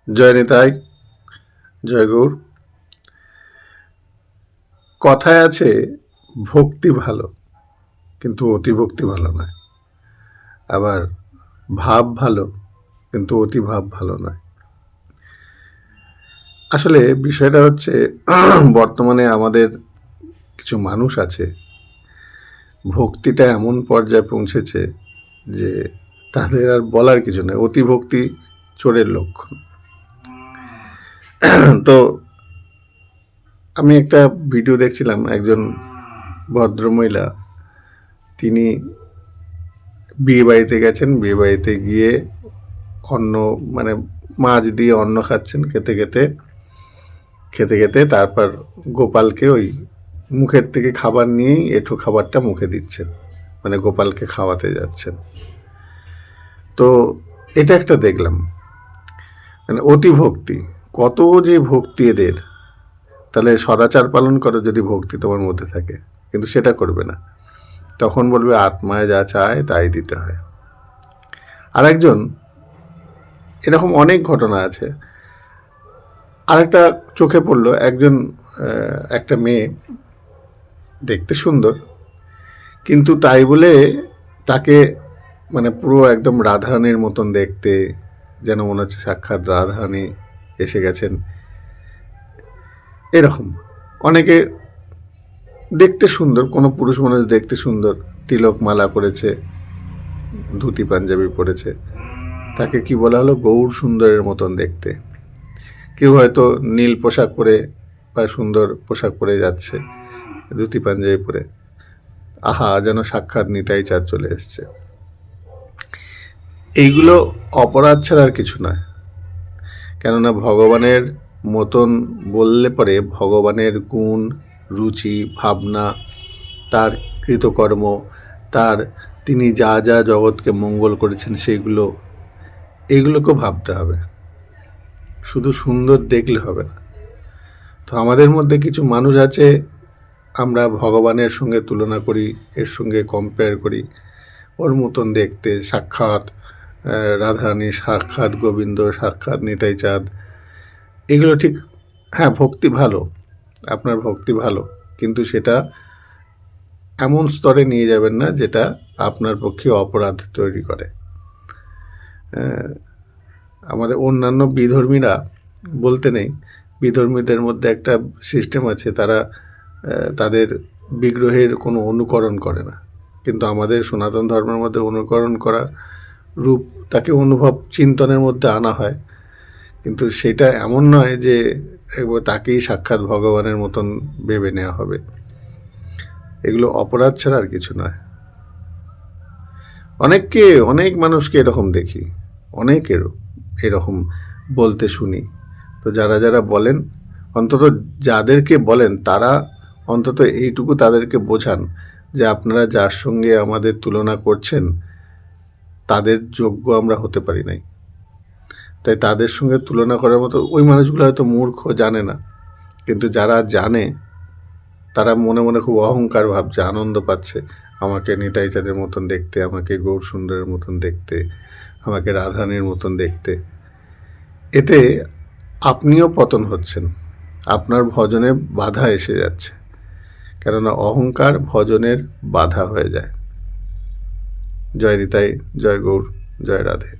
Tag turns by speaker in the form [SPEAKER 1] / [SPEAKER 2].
[SPEAKER 1] জয় নিতাই, জয় গৌর। কথায় আছে ভক্তি ভালো, কিন্তু অতি ভক্তি ভালো নয়। আবার ভাব ভালো, কিন্তু অতি ভাব ভালো নয়। আসলে বিষয়টা হচ্ছে বর্তমানে আমাদের কিছু মানুষ আছে, ভক্তিটা এমন পর্যায়ে পৌঁছেছে যে তাদের আর বলার কিছু নেই। অতি ভক্তি চোরের লক্ষণ। তো আমি একটা ভিডিও দেখছিলাম, একজন ভদ্রমহিলা, তিনি বিয়ে বাড়িতে গেছেন। বিয়ে বাড়িতে গিয়ে অন্ন মানে মাছ দিয়ে অন্ন খাচ্ছেন, খেতে খেতে খেতে খেতে তারপর গোপালকে ওই মুখের থেকে খাবার নিয়েই এঁঠো খাবারটা মুখে দিচ্ছেন, মানে গোপালকে খাওয়াতে যাচ্ছেন। তো এটা একটা দেখলাম, মানে অতি ভক্তি। কত যে ভক্তি এদের! তাহলে সদাচার পালন করো যদি ভক্তি তোমার মধ্যে থাকে, কিন্তু সেটা করবে না। তখন বলবে আত্মায় যা চায় তাই দিতে হয়। আর একজন, এরকম অনেক ঘটনা আছে। আরেকটা চোখে পড়লো, একজন একটা মেয়ে দেখতে সুন্দর, কিন্তু তাই বলে তাকে মানে পুরো একদম রাধারানীর মতন দেখতে, যেন মনে হচ্ছে সাক্ষাৎ রাধারানী এসে গেছেন। এরকম অনেকে দেখতে সুন্দর, কোনো পুরুষ মানুষ দেখতে সুন্দর, তিলক মালা করেছে, ধুতি পাঞ্জাবি পরেছে, তাকে কি বলা হলো, গৌর সুন্দরের মতন দেখতে। কেউ হয়তো নীল পোশাক পরে বা সুন্দর পোশাক পরে যাচ্ছে, ধুতি পাঞ্জাবি পরে, আহা যেন সাক্ষাৎ নিতাই চাঁদ চলে এসছে। এইগুলো অপরাধ ছাড়া আর কিছু নয়। কেননা ভগবানের মতন বললে পরে ভগবানের গুণ, রুচি, ভাবনা, তার কৃতকর্ম, তার তিনি যা যা জগৎকে মঙ্গল করেছেন এইগুলোকেও ভাবতে হবে। শুধু সুন্দর দেখলে হবে না। তো আমাদের মধ্যে কিছু মানুষ আছে, আমরা ভগবানের সঙ্গে তুলনা করি, এর সঙ্গে কম্পেয়ার করি, ওর মতন দেখতে, সাক্ষাৎ রাধারানী, সাক্ষাৎ গোবিন্দ, সাক্ষাৎ নিতাই চাঁদ। এগুলো ঠিক, হ্যাঁ ভক্তি ভালো, আপনার ভক্তি ভালো, কিন্তু সেটা এমন স্তরে নিয়ে যাবেন না যেটা আপনার পক্ষে অপরাধ তৈরি করে। আমাদের অন্যান্য বিধর্মীরা বলতে নেই, বিধর্মীদের মধ্যে একটা সিস্টেম আছে, তারা তাদের বিগ্রহের কোনো অনুকরণ করে না। কিন্তু আমাদের সনাতন ধর্মের মধ্যে অনুকরণ করা রূপ, তাকে অনুভব চিন্তনের মধ্যে আনা হয়, কিন্তু সেটা এমন নয় যে একবার তাকেই সাক্ষাৎ ভগবানের মতন ভেবে নেওয়া হবে। এগুলো অপরাধ ছাড়া আর কিছু নয়। অনেক মানুষকে এরকম দেখি, অনেকের এরকম বলতে শুনি। তো যারা যারা বলেন, অন্তত যাদেরকে বলেন তারা অন্তত এইটুকু তাদেরকে বোঝান যে আপনারা যার সঙ্গে আমাদের তুলনা করছেন তাদের যোগ্য আমরা হতে পারি নাই। তাই তাদের সঙ্গে তুলনা করার মতো, ওই মানুষগুলো হয়তো মূর্খ, জানে না, কিন্তু যারা জানে তারা মনে মনে খুব অহংকার ভাবছে, আনন্দ পাচ্ছে, আমাকে নিতাই চাঁদের মতন দেখতে, আমাকে গৌর সুন্দরের মতন দেখতে, আমাকে রাধারানীর মতন দেখতে। এতে আপনিও পতন হচ্ছেন, আপনার ভজনে বাধা এসে যাচ্ছে, কেননা অহংকার ভজনের বাধা হয়ে যায়। জয় নিতাই, জয় গৌর, জয় রাধে।